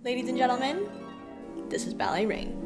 Ladies and gentlemen, this is Ballet Rain.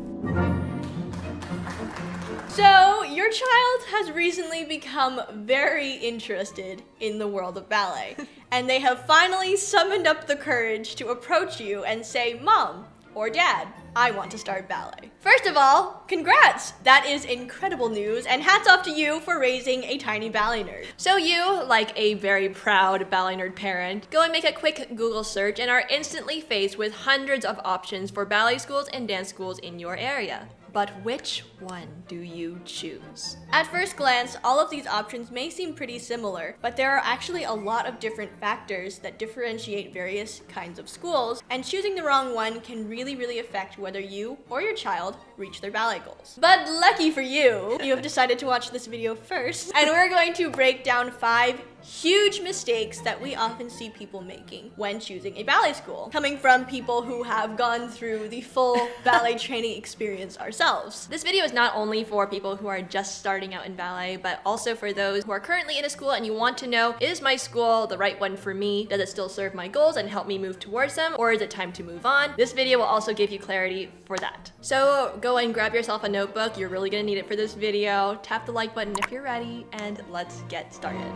So, your child has recently become very interested in the world of ballet, and they have finally summoned up the courage to approach you and say, "Mom or Dad, I want to start ballet." First of all, congrats! That is incredible news, and hats off to you for raising a tiny ballet nerd. So you, like a very proud ballet nerd parent, go and make a quick Google search and are instantly faced with hundreds of options for ballet schools and dance schools in your area. But which one do you choose? At first glance, all of these options may seem pretty similar, but there are actually a lot of different factors that differentiate various kinds of schools, and choosing the wrong one can really affect whether you or your child reach their ballet goals. But lucky for you, you have decided to watch this video first, and we're going to break down 5 huge mistakes that we often see people making when choosing a ballet school, coming from people who have gone through the full ballet training experience ourselves. This video is not only for people who are just starting out in ballet, but also for those who are currently in a school and you want to know, is my school the right one for me? Does it still serve my goals and help me move towards them? Or is it time to move on? This video will also give you clarity for that. So go and grab yourself a notebook. You're really gonna need it for this video. Tap the like button if you're ready, and let's get started.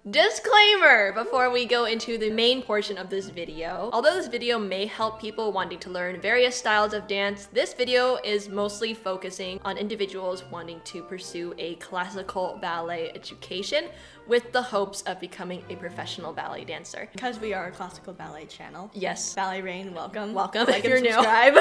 Disclaimer before we go into the main portion of this video. Although this video may help people wanting to learn various styles of dance, this video is mostly focusing on individuals wanting to pursue a classical ballet education with the hopes of becoming a professional ballet dancer. Because we are a classical ballet channel. Yes. Ballet Rain, welcome. Welcome if you're new. Subscribe.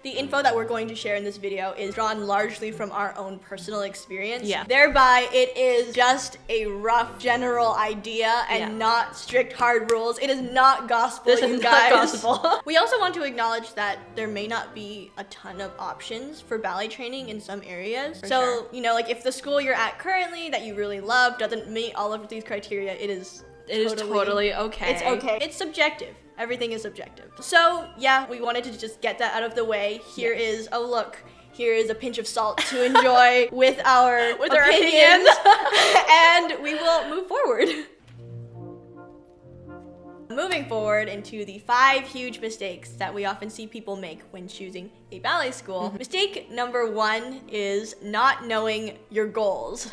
The info that we're going to share in this video is drawn largely from our own personal experience. Yeah. Thereby, it is just a rough general idea and not strict hard rules. It is not gospel, this is guys. Not gospel. We also want to acknowledge that there may not be a ton of options for ballet training in some areas. So, you know, like if the school you're at currently that you really love doesn't meet all of these criteria, it is totally okay. It's okay. It's subjective. Everything is subjective. So yeah, we wanted to just get that out of the way. Here is a look. Here is a pinch of salt to enjoy with our opinions. And we will move forward. Moving forward into the 5 huge mistakes that we often see people make when choosing a ballet school. Mistake number 1 is not knowing your goals.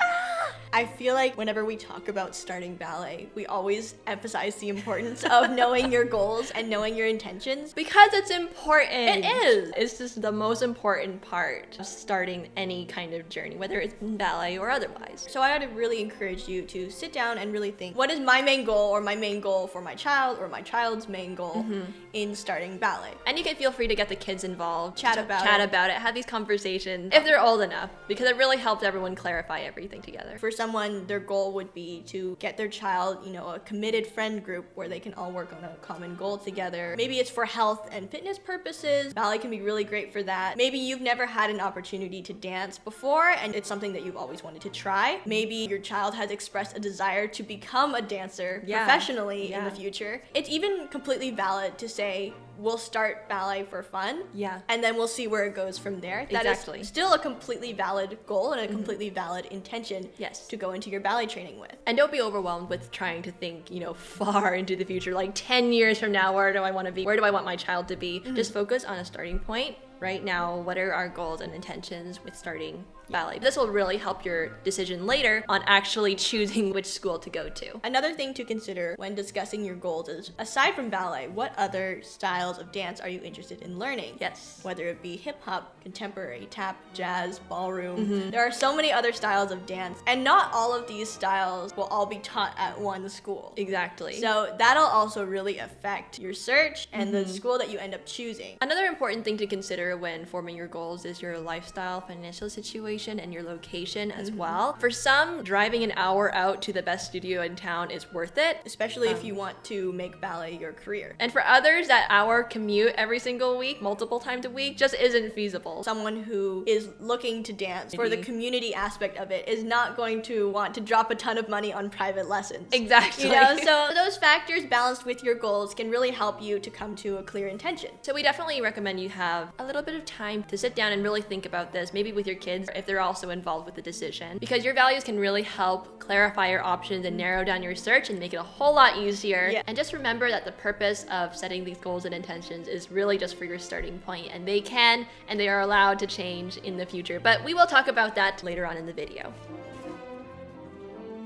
I feel like whenever we talk about starting ballet, we always emphasize the importance of knowing your goals and knowing your intentions because it's important. It is. It's just the most important part of starting any kind of journey, whether it's ballet or otherwise. So I would really encourage you to sit down and really think, what is my main goal or my main goal for my child or my child's main goal in starting ballet? And you can feel free to get the kids involved, chat about it, have these conversations if they're old enough, because it really helps everyone clarify everything together. For someone, their goal would be to get their child, you know, a committed friend group where they can all work on a common goal together. Maybe it's for health and fitness purposes. Ballet can be really great for that. Maybe you've never had an opportunity to dance before and it's something that you've always wanted to try. Maybe your child has expressed a desire to become a dancer professionally in the future. It's even completely valid to say, we'll start ballet for fun, and then we'll see where it goes from there. Exactly. That is still a completely valid goal and a completely valid intention to go into your ballet training with. And don't be overwhelmed with trying to think, you know, far into the future, like 10 years from now, where do I want to be? Where do I want my child to be? Just focus on a starting point. Right now, what are our goals and intentions with starting ballet? This will really help your decision later on actually choosing which school to go to. Another thing to consider when discussing your goals is, aside from ballet, what other styles of dance are you interested in learning? Yes. Whether it be hip hop, contemporary, tap, jazz, ballroom. There are so many other styles of dance, and not all of these styles will all be taught at one school. Exactly. So that'll also really affect your search and the school that you end up choosing. Another important thing to consider when forming your goals is your lifestyle, financial situation, and your location as well. For some, driving an hour out to the best studio in town is worth it, especially if you want to make ballet your career. And for others, that hour commute every single week, multiple times a week, just isn't feasible. Someone who is looking to dance for the community aspect of it is not going to want to drop a ton of money on private lessons. Exactly. You know, so those factors balanced with your goals can really help you to come to a clear intention. So we definitely recommend you have a little bit of time to sit down and really think about this, maybe with your kids. If if they're also involved with the decision, because your values can really help clarify your options and narrow down your search and make it a whole lot easier. Yeah. And just remember that the purpose of setting these goals and intentions is really just for your starting point, and they can and they are allowed to change in the future. But we will talk about that later on in the video.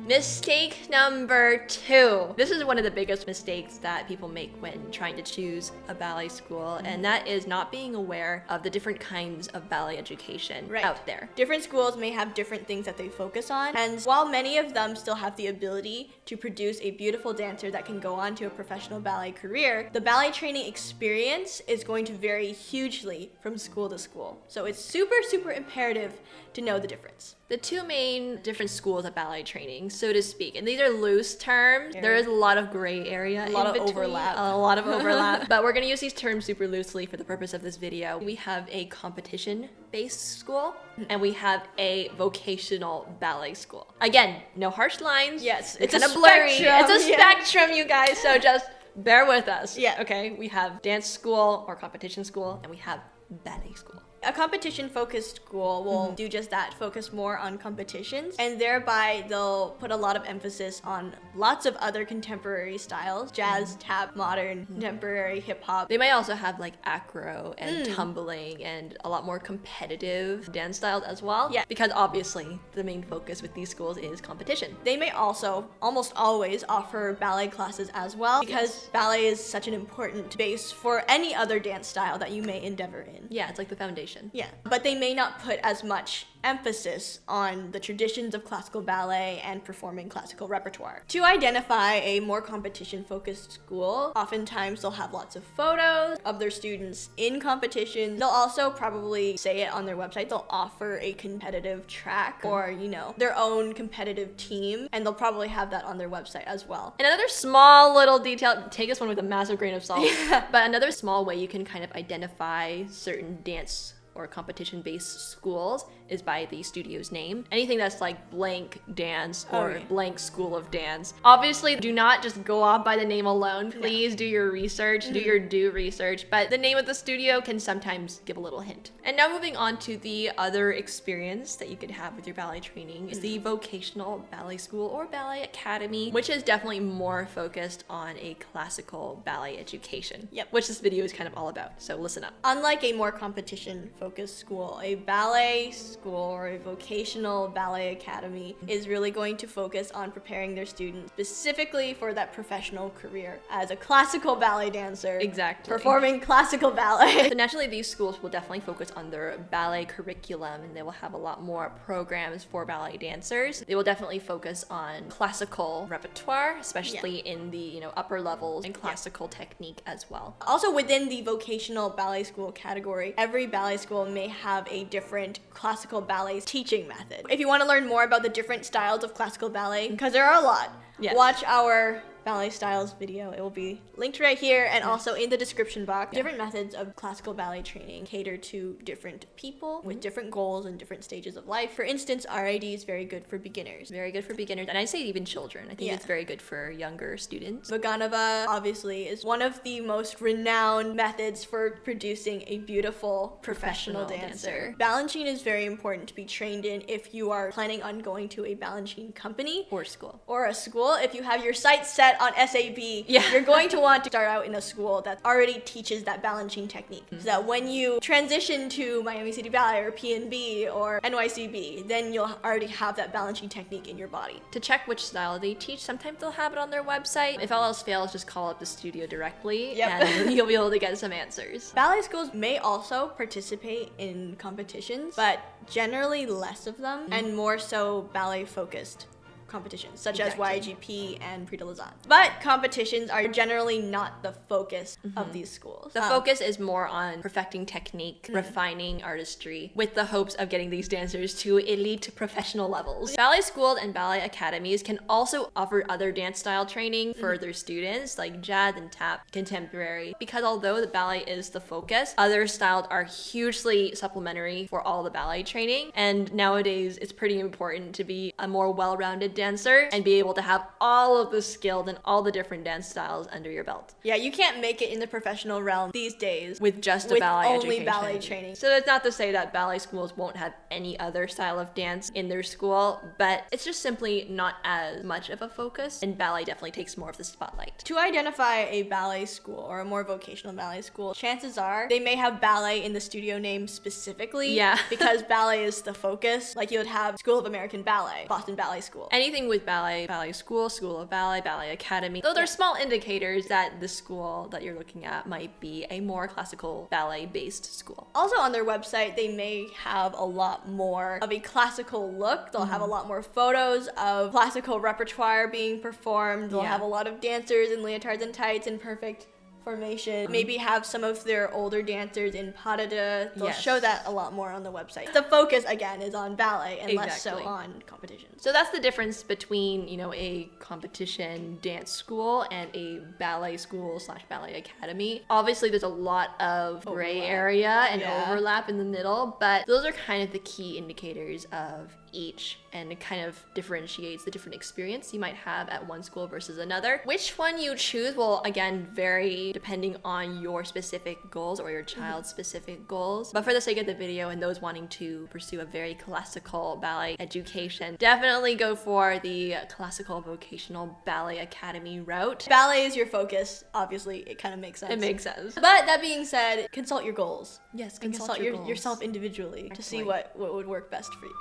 Mistake number 2. This is one of the biggest mistakes that people make when trying to choose a ballet school, and that is not being aware of the different kinds of ballet education out there. Different schools may have different things that they focus on, and while many of them still have the ability to produce a beautiful dancer that can go on to a professional ballet career, the ballet training experience is going to vary hugely from school to school. So it's super imperative to know the difference. The two main different schools of ballet training, so to speak, and these are loose terms. There is a lot of gray area, a lot of overlap, but we're going to use these terms super loosely for the purpose of this video. We have a competition-based school, and we have a vocational ballet school. Again, no harsh lines. Yes, it's a kind of blurry. spectrum. It's a spectrum, you guys, so just bear with us. Yeah. Okay, we have dance school or competition school, and we have ballet school. A competition-focused school will do just that, focus more on competitions, and thereby they'll put a lot of emphasis on lots of other contemporary styles, jazz, tap, modern, contemporary, hip-hop. They might also have like acro and tumbling and a lot more competitive dance styles as well. Yeah. Because obviously the main focus with these schools is competition. They may also, almost always, offer ballet classes as well, because ballet is such an important base for any other dance style that you may endeavor in. Yeah, it's like the foundation. Yeah, but they may not put as much emphasis on the traditions of classical ballet and performing classical repertoire. To identify a more competition-focused school, oftentimes they'll have lots of photos of their students in competition. They'll also probably say it on their website. They'll offer a competitive track or, their own competitive team, and they'll probably have that on their website as well. And another small little detail, take this one with a massive grain of salt, but another small way you can kind of identify certain dance or competition-based schools is by the studio's name. Anything that's like blank dance or blank school of dance. Obviously, do not just go off by the name alone. Please do your research, do your due research, but the name of the studio can sometimes give a little hint. And now moving on to the other experience that you could have with your ballet training is the vocational ballet school or ballet academy, which is definitely more focused on a classical ballet education, which this video is kind of all about, so listen up. Unlike a more competition-focused school, a ballet school or a vocational ballet academy is really going to focus on preparing their students specifically for that professional career as a classical ballet dancer. Exactly. Performing classical ballet. So naturally, these schools will definitely focus on their ballet curriculum, and they will have a lot more programs for ballet dancers. They will definitely focus on classical repertoire, especially in the upper levels, and classical technique as well. Also within the vocational ballet school category, every ballet school may have a different classical ballet teaching method. If you want to learn more about the different styles of classical ballet, because there are a lot, watch our ballet styles video. It will be linked right here and also in the description box. Different methods of classical ballet training cater to different people with different goals and different stages of life. For instance, RID is very good for beginners. Very good for beginners, and I'd say even children. I think it's very good for younger students. Vaganova obviously is one of the most renowned methods for producing a beautiful professional dancer. Balanchine is very important to be trained in if you are planning on going to a balanchine company or school. Or a school. If you have your sights set on SAB, you're going to want to start out in a school that already teaches that balanchine technique. So that when you transition to Miami City Ballet or PNB or NYCB, then you'll already have that balanchine technique in your body. To check which style they teach, sometimes they'll have it on their website. If all else fails, just call up the studio directly and you'll be able to get some answers. Ballet schools may also participate in competitions, but generally less of them and more so ballet focused competitions such as YGP and Prix de Lausanne. But competitions are generally not the focus of these schools. The focus is more on perfecting technique, refining artistry, with the hopes of getting these dancers to elite professional levels. Ballet schools and ballet academies can also offer other dance style training for their students, like jazz and tap, contemporary, because although the ballet is the focus, other styles are hugely supplementary for all the ballet training, and nowadays it's pretty important to be a more well-rounded dancer and be able to have all of the skills and all the different dance styles under your belt. Yeah, you can't make it in the professional realm these days With just a ballet only education. ballet training. So that's not to say that ballet schools won't have any other style of dance in their school, but it's just simply not as much of a focus, and ballet definitely takes more of the spotlight. To identify a ballet school or a more vocational ballet school, chances are they may have ballet in the studio name specifically. Yeah. Because ballet is the focus. Like you would have School of American Ballet, Boston Ballet School. Anything with ballet, ballet school, school of ballet, ballet academy, those are small indicators that the school that you're looking at might be a more classical ballet-based school. Also on their website, they may have a lot more of a classical look. They'll have a lot more photos of classical repertoire being performed. They'll have a lot of dancers in leotards and tights in perfect formation. Maybe have some of their older dancers in pas de deux. They'll show that a lot more on the website. The focus, again, is on ballet and less so on competitions. So that's the difference between, a competition dance school and a ballet school / ballet academy. Obviously, there's a lot of gray area and overlap in the middle, but those are kind of the key indicators of each, and it kind of differentiates the different experience you might have at one school versus another. Which one you choose will, again, vary depending on your specific goals or your child's specific goals. But for the sake of the video and those wanting to pursue a very classical ballet education, definitely go for the classical vocational ballet academy route. Ballet is your focus. Obviously, it kind of makes sense. It makes sense. But that being said, consult your goals. Yes, Consult yourself individually to see what would work best for you.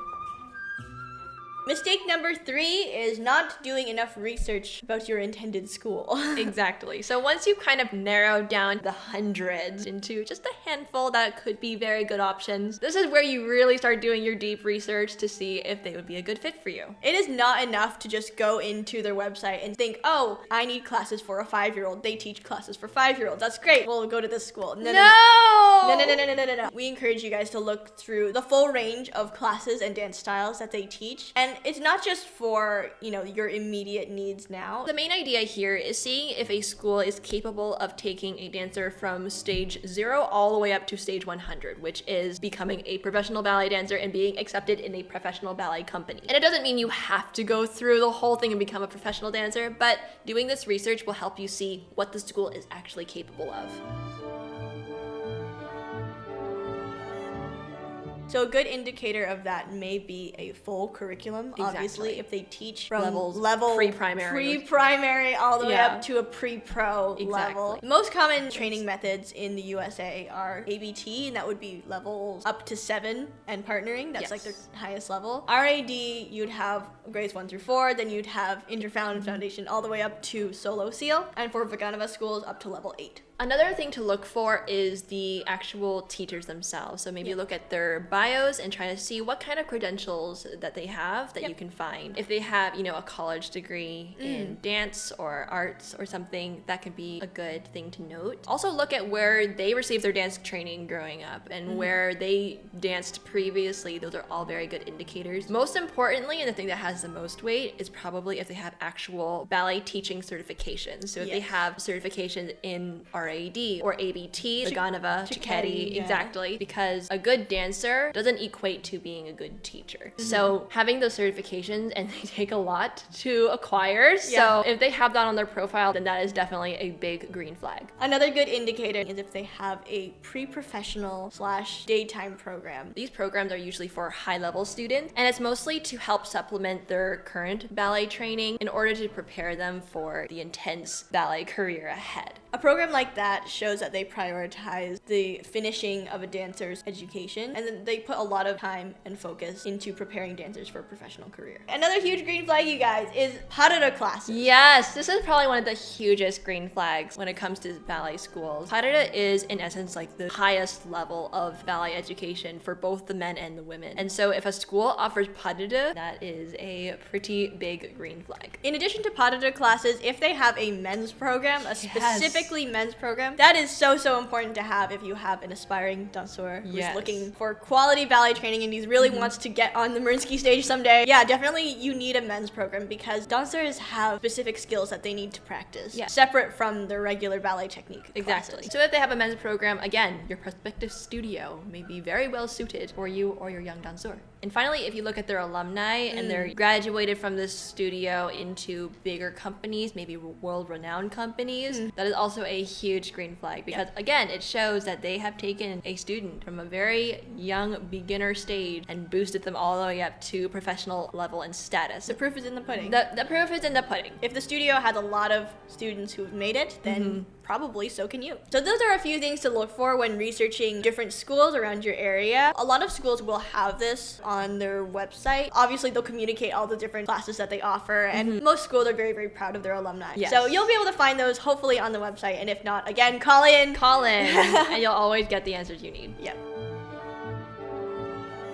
Mistake number 3 is not doing enough research about your intended school. Exactly. So once you kind of narrow down the hundreds into just a handful that could be very good options, this is where you really start doing your deep research to see if they would be a good fit for you. It is not enough to just go into their website and think, oh, I need classes for a 5-year-old. They teach classes for 5-year-olds. That's great. We'll go to this school. No. We encourage you guys to look through the full range of classes and dance styles that they teach. And it's not just for, your immediate needs now. The main idea here is seeing if a school is capable of taking a dancer from stage 0 all the way up to stage 100, which is becoming a professional ballet dancer and being accepted in a professional ballet company. And it doesn't mean you have to go through the whole thing and become a professional dancer, but doing this research will help you see what the school is actually capable of. So a good indicator of that may be a full curriculum. Exactly. Obviously, if they teach from level pre-primary all the way up to a pre-pro level. Most common training methods in the USA are ABT, and that would be levels up to 7, and partnering. That's like their highest level. RAD, you'd have grades 1 through 4, then you'd have Interfound Foundation all the way up to Solo Seal, and for Vaganova schools up to level 8. Another thing to look for is the actual teachers themselves. So maybe look at their bios and try to see what kind of credentials that they have that you can find. If they have, a college degree in dance or arts or something, that could be a good thing to note. Also look at where they received their dance training growing up and where they danced previously. Those are all very good indicators. Most importantly, and the thing that has the most weight, is probably if they have actual ballet teaching certifications. So if they have certifications in RAD or ABT, Vaganova, Cicchetti, exactly, because a good dancer doesn't equate to being a good teacher. So having those certifications, and they take a lot to acquire, so if they have that on their profile, then that is definitely a big green flag. Another good indicator is if they have a pre-professional / daytime program. These programs are usually for high-level students, and it's mostly to help supplement their current ballet training in order to prepare them for the intense ballet career ahead. A program like that shows that they prioritize the finishing of a dancer's education, and then they put a lot of time and focus into preparing dancers for a professional career. Another huge green flag, you guys, is pas de deux classes. Yes, this is probably one of the hugest green flags when it comes to ballet schools. Pas de deux is, in essence, like the highest level of ballet education for both the men and the women. And so if a school offers pas de deux, that is a pretty big green flag. In addition to pas de deux classes, if they have a men's program, a specifically men's program, that is so important to have if you have an aspiring danseur who's looking for quality ballet training and he really wants to get on the Mariinsky stage someday. Yeah, definitely you need a men's program because dancers have specific skills that they need to practice, separate from their regular ballet technique classes. So if they have a men's program, again, your prospective studio may be very well suited for you or your young danseur. And finally, if you look at their alumni and they're graduated from this studio into bigger companies, maybe world-renowned companies, that is also a huge green flag because, again, it shows that they have taken a student from a very young beginner stage and boosted them all the way up to professional level and status. The proof is in the pudding. The proof is in the pudding. If the studio has a lot of students who have made it, then probably so can you. So those are a few things to look for when researching different schools around your area. A lot of schools will have this on their website. Obviously, they'll communicate all the different classes that they offer, and most schools are very, very proud of their alumni. Yes. So you'll be able to find those hopefully on the website, and if not, again, call in. And you'll always get the answers you need. Yep.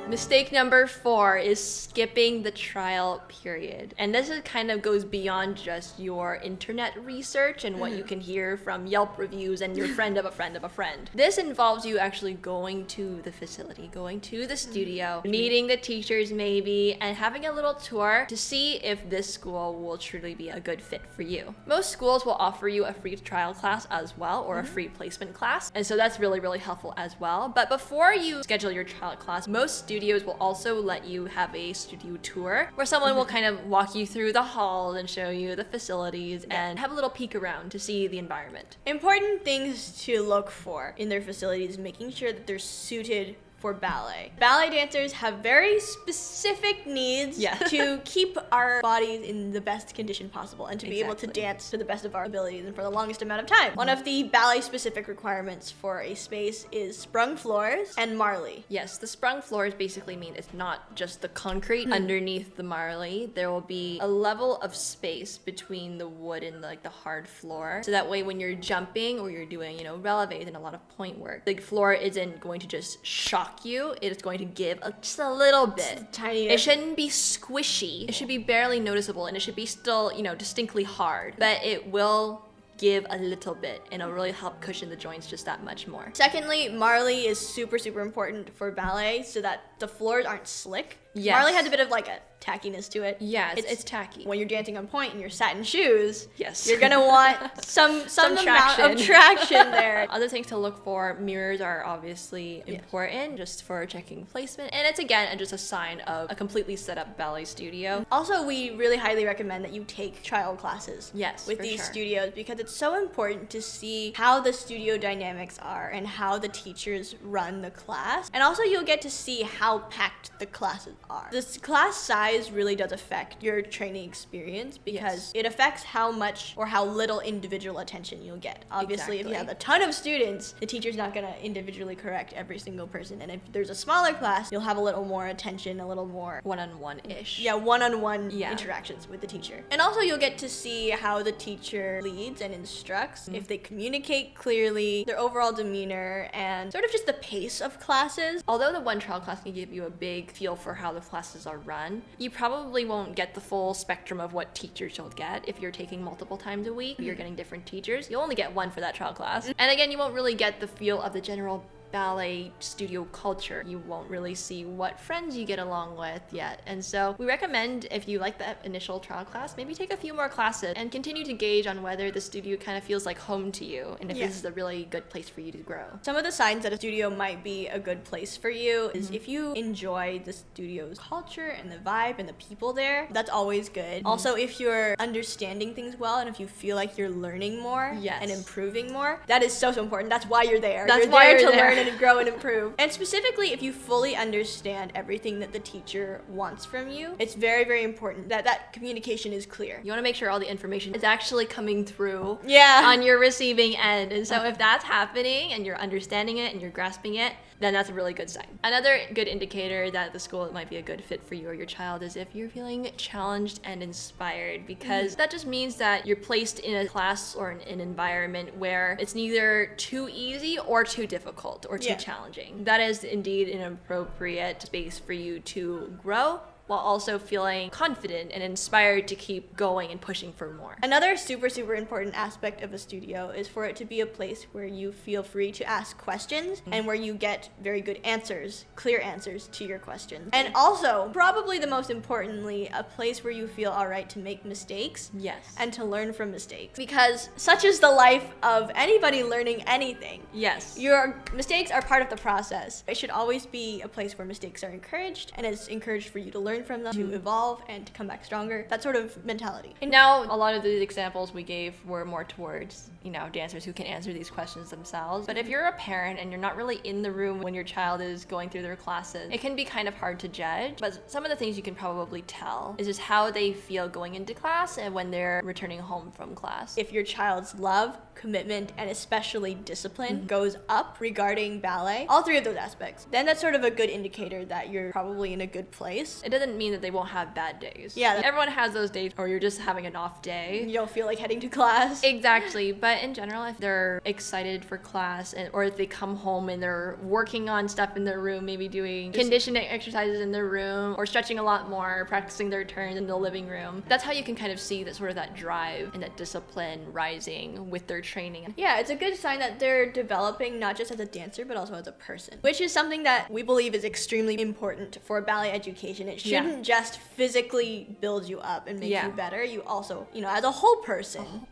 Mistake number 4 is skipping the trial period. And this is kind of goes beyond just your internet research and what you can hear from Yelp reviews and your friend of a friend of a friend. This involves you actually going to the facility, going to the studio, meeting the teachers maybe, and having a little tour to see if this school will truly be a good fit for you. Most schools will offer you a free trial class as well, or a free placement class. And so that's really, really helpful as well. But before you schedule your trial class, most studios will also let you have a studio tour where someone will kind of walk you through the halls and show you the facilities and have a little peek around to see the environment. Important things to look for in their facilities, making sure that they're suited for ballet. Ballet dancers have very specific needs to keep our bodies in the best condition possible and to be able to dance to the best of our abilities and for the longest amount of time. One of the ballet specific requirements for a space is sprung floors and marley. Yes, the sprung floors basically mean it's not just the concrete underneath the marley. There will be a level of space between the wood and like the hard floor. So that way when you're jumping or you're doing, releves and a lot of point work, the floor isn't going to just shock you. It is going to give just a little bit. Tiny. It shouldn't be squishy. It should be barely noticeable and it should be still, distinctly hard. But it will give a little bit and it'll really help cushion the joints just that much more. Secondly, marley is super, super important for ballet so that the floors aren't slick. Yes. Marley has a bit of like a tackiness to it. Yeah, it's tacky. When you're dancing on point in your satin shoes, yes, you're gonna want some amount of traction there. Other things to look for, mirrors are obviously important just for checking placement. And it's again just a sign of a completely set up ballet studio. Also, we really highly recommend that you take trial classes with these studios because it's so important to see how the studio dynamics are and how the teachers run the class. And also you'll get to see how packed the classes are. This class size really does affect your training experience because it affects how much or how little individual attention you'll get. Obviously, if you have a ton of students, the teacher's not going to individually correct every single person. And if there's a smaller class, you'll have a little more attention, a little more one-on-one-ish. Yeah, one-on-one interactions with the teacher. And also you'll get to see how the teacher leads and instructs, if they communicate clearly, their overall demeanor, and sort of just the pace of classes. Although the one trial class can give you a big feel for how the classes are run, you probably won't get the full spectrum of what teachers you'll get if you're taking multiple times a week. You're getting different teachers. You'll only get one for that trial class. And again, you won't really get the feel of the general ballet studio culture. You won't really see what friends you get along with yet. And so we recommend, if you like that initial trial class, maybe take a few more classes and continue to gauge on whether the studio kind of feels like home to you and if this is a really good place for you to grow. Some of the signs that a studio might be a good place for you is if you enjoy the studio's culture and the vibe and the people there, that's always good. Also, if you're understanding things well and if you feel like you're learning more and improving more, that is so important. That's why you're there. That's you're why there you're to there. learn and grow and improve. And specifically, if you fully understand everything that the teacher wants from you, it's very, very important that that communication is clear. You want to make sure all the information is actually coming through Yeah. on your receiving end. And so if that's happening and you're understanding it and you're grasping it, then that's a really good sign. Another good indicator that the school might be a good fit for you or your child is if you're feeling challenged and inspired, because that just means that you're placed in a class or an environment where it's neither too easy or too difficult or too challenging. That is indeed an appropriate space for you to grow while also feeling confident and inspired to keep going and pushing for more. Another super important aspect of a studio is for it to be a place where you feel free to ask questions and where you get very good answers, clear answers to your questions. And also, probably the most importantly, a place where you feel all right to make mistakes. Yes. And to learn from mistakes. Because such is the life of anybody learning anything. Yes. Your mistakes are part of the process. It should always be a place where mistakes are encouraged, and it's encouraged for you to learn from them, to evolve, and to come back stronger. That sort of mentality. And now, a lot of the examples we gave were more towards, dancers who can answer these questions themselves. But if you're a parent and you're not really in the room when your child is going through their classes, it can be kind of hard to judge. But some of the things you can probably tell is just how they feel going into class and when they're returning home from class. If your child's love, commitment, and especially discipline goes up regarding ballet, all three of those aspects, then that's sort of a good indicator that you're probably in a good place. It doesn't mean that they won't have bad days. Yeah. Everyone has those days or you're just having an off day. You don't feel like heading to class. Exactly. But in general, if they're excited for class or if they come home and they're working on stuff in their room, maybe doing conditioning exercises in their room or stretching a lot more, practicing their turns in the living room, that's how you can kind of see that sort of that drive and that discipline rising with their training. Yeah, it's a good sign that they're developing not just as a dancer, but also as a person, which is something that we believe is extremely important for ballet education. It shouldn't just physically build you up and make you better. You also, as a whole person,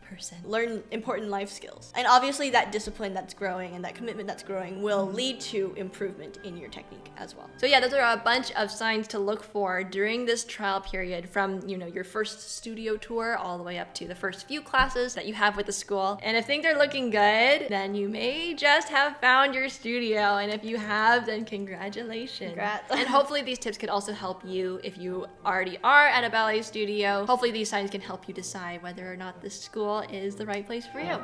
learn important life skills. And obviously that discipline that's growing and that commitment that's growing will lead to improvement in your technique as well. So yeah, those are a bunch of signs to look for during this trial period from, your first studio tour all the way up to the first few classes that you have with the school. And if things are looking good, then you may just have found your studio. And if you have, then congratulations. Congrats. And hopefully these tips could also help you if you already are at a ballet studio. Hopefully these signs can help you decide whether or not this school is the right place for you.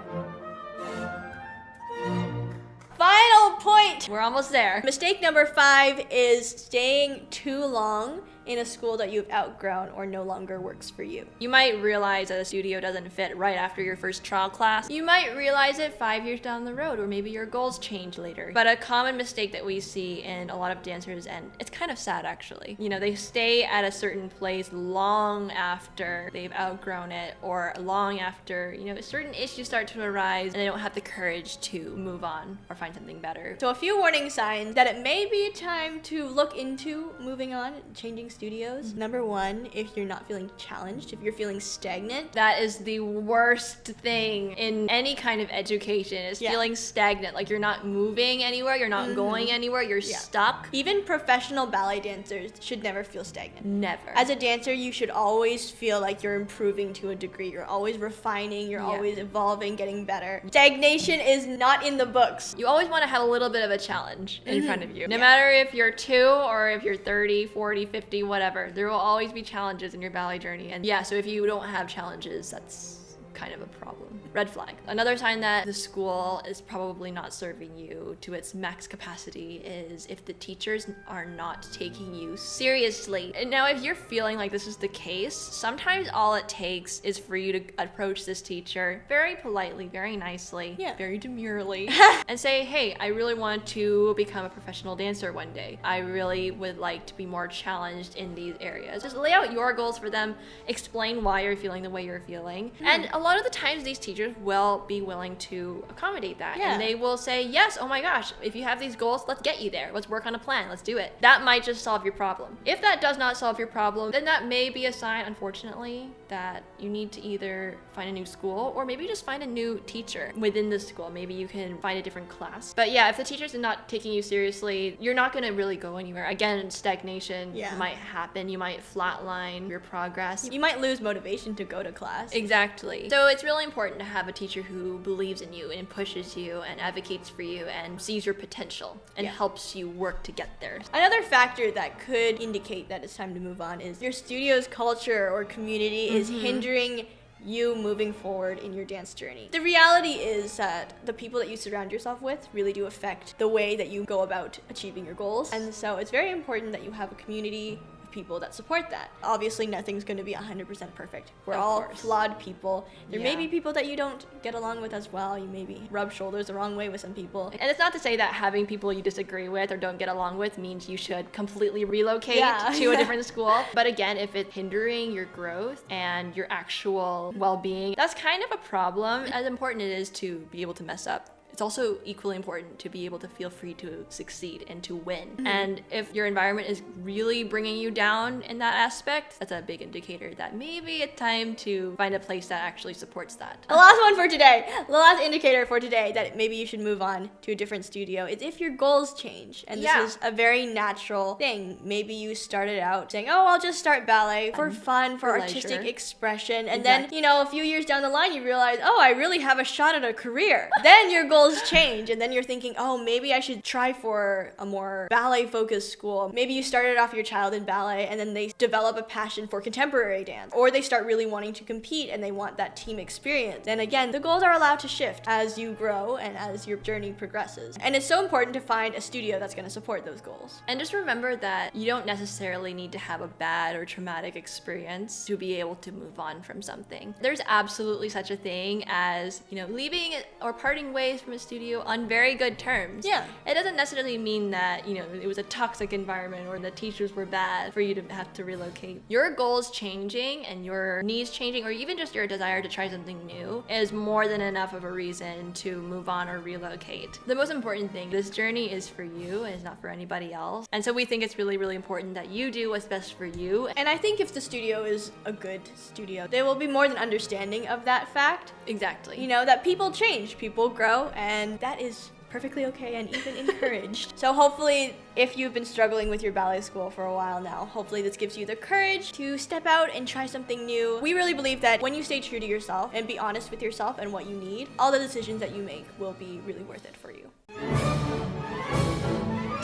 Final point! We're almost there. Mistake number 5 is staying too long in a school that you've outgrown or no longer works for you. You might realize that a studio doesn't fit right after your first trial class. You might realize it 5 years down the road, or maybe your goals change later. But a common mistake that we see in a lot of dancers, and it's kind of sad actually, they stay at a certain place long after they've outgrown it, or long after, certain issues start to arise and they don't have the courage to move on or find something better. So a few warning signs that it may be time to look into moving on, changing studios. Number 1, if you're not feeling challenged, if you're feeling stagnant. That is the worst thing in any kind of education, is feeling stagnant. Like you're not moving anywhere, you're not going anywhere, you're stuck. Even professional ballet dancers should never feel stagnant. Never. As a dancer, you should always feel like you're improving to a degree. You're always refining, you're always evolving, getting better. Stagnation is not in the books. You always want to have a little bit of a challenge in front of you. No matter if you're 2 or if you're 30, 40, 50, whatever, there will always be challenges in your ballet journey. And so if you don't have challenges, that's kind of a problem. Red flag. Another sign that the school is probably not serving you to its max capacity is if the teachers are not taking you seriously. And now if you're feeling like this is the case, sometimes all it takes is for you to approach this teacher very politely, very nicely, very demurely, and say, hey, I really want to become a professional dancer one day. I really would like to be more challenged in these areas. Just lay out your goals for them, explain why you're feeling the way you're feeling, and a lot of the times these teachers will be willing to accommodate that. And they will say, yes, oh my gosh, if you have these goals, let's get you there. Let's work on a plan. Let's do it. That might just solve your problem. If that does not solve your problem, then that may be a sign, unfortunately, that you need to either find a new school or maybe just find a new teacher within the school. Maybe you can find a different class. But yeah, if the teachers are not taking you seriously, you're not going to really go anywhere. Again, stagnation might happen. You might flatline your progress. You might lose motivation to go to class. Exactly. So it's really important to have a teacher who believes in you and pushes you and advocates for you and sees your potential and helps you work to get there. Another factor that could indicate that it's time to move on is your studio's culture or community is hindering you moving forward in your dance journey. The reality is that the people that you surround yourself with really do affect the way that you go about achieving your goals. And so it's very important that you have a community of people that support that. Obviously, nothing's going to be 100% perfect. We're Of all course. flawed people. There may Yeah. be people that you don't get along with as well. You maybe rub shoulders the wrong way with some people. And it's not to say that having people you disagree with or don't get along with means you should completely relocate Yeah. to a different school. But again, if it's hindering your growth and your actual well-being, that's kind of a problem. As important it is to be able to mess up, it's also equally important to be able to feel free to succeed and to win. And if your environment is really bringing you down in that aspect, that's a big indicator that maybe it's time to find a place that actually supports that. The last one for today, the last indicator for today that maybe you should move on to a different studio is if your goals change. And this Yeah. is a very natural thing. Maybe you started out saying, oh, I'll just start ballet for fun, for For artistic leisure. expression. And Exactly. then, a few years down the line, you realize, oh, I really have a shot at a career. Then your goals change. And then you're thinking, oh, maybe I should try for a more ballet-focused school. Maybe you started off your child in ballet and then they develop a passion for contemporary dance. Or they start really wanting to compete and they want that team experience. And again, the goals are allowed to shift as you grow and as your journey progresses. And it's so important to find a studio that's going to support those goals. And just remember that you don't necessarily need to have a bad or traumatic experience to be able to move on from something. There's absolutely such a thing as, leaving or parting ways from a studio on very good terms. Yeah. It doesn't necessarily mean that, it was a toxic environment or the teachers were bad for you to have to relocate. Your goals changing and your needs changing, or even just your desire to try something new, is more than enough of a reason to move on or relocate. The most important thing, this journey is for you and it's not for anybody else. And so we think it's really, really important that you do what's best for you. And I think if the studio is a good studio, they will be more than understanding of that fact. Exactly. That people change, people grow, and that is perfectly okay and even encouraged. So hopefully, if you've been struggling with your ballet school for a while now, hopefully this gives you the courage to step out and try something new. We really believe that when you stay true to yourself and be honest with yourself and what you need, all the decisions that you make will be really worth it for you.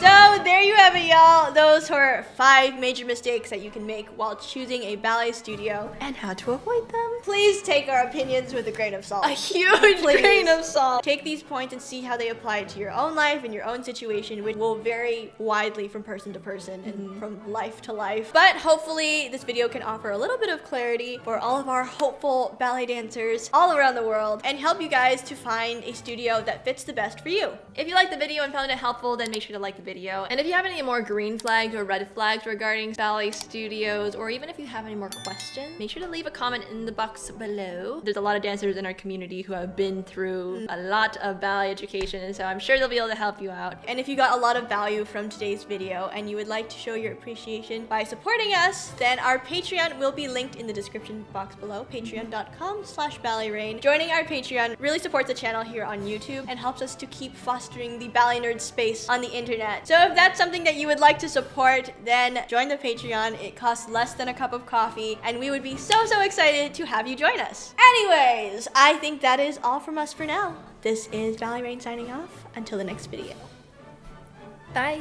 So there you have it, y'all. Those were 5 major mistakes that you can make while choosing a ballet studio. And how to avoid them. Please take our opinions with a grain of salt. A huge Please. grain of salt. Take these points and see how they apply to your own life and your own situation, which will vary widely from person to person and from life to life. But hopefully this video can offer a little bit of clarity for all of our hopeful ballet dancers all around the world and help you guys to find a studio that fits the best for you. If you liked the video and found it helpful, then make sure to like the video. And if you have any more green flags or red flags regarding ballet studios, or even if you have any more questions, make sure to leave a comment in the box below. There's a lot of dancers in our community who have been through a lot of ballet education, and so I'm sure they'll be able to help you out. And if you got a lot of value from today's video and you would like to show your appreciation by supporting us, then our Patreon will be linked in the description box below, patreon.com/balletrain. Joining our Patreon really supports the channel here on YouTube and helps us to keep fostering the ballet nerd space on the internet. So if that's something that you would like to support, then join the Patreon. It costs less than a cup of coffee, and we would be so excited to have you join us. Anyways, I think that is all from us for now. This is Ballet Rain signing off. Until the next video. Bye.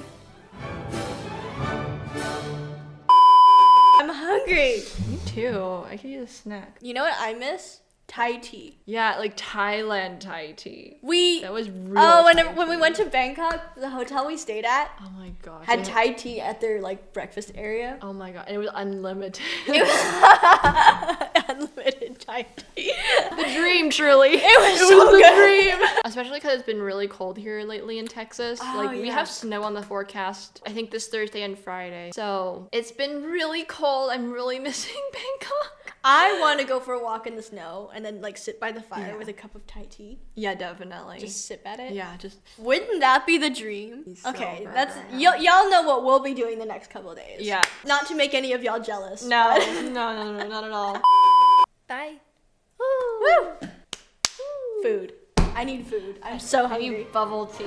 I'm hungry. Me too. I could use a snack. You know what I miss? Thai tea. Yeah, like Thailand Thai tea. That was real. Oh, Thai when we tea. went to Bangkok, the hotel we stayed at Oh my gosh. had Thai tea at their breakfast area. Oh my god, and it was unlimited. It was unlimited Thai tea. The dream, truly. It was so the good. dream. Especially because it's been really cold here lately in Texas. Oh, We yeah. have snow on the forecast, I think this Thursday and Friday. So it's been really cold. I'm really missing Bangkok. I want to go for a walk in the snow and then sit by the fire Yeah. with a cup of Thai tea. Yeah, definitely. Just sip at it. yeah, just Wouldn't that be the dream? So Okay, burger. that's y'all know what we'll be doing the next couple of days. Yeah. Not to make any of y'all jealous. no, but- no, not at all. Bye. Woo! Food. I need food. I'm so I hungry. need bubble tea.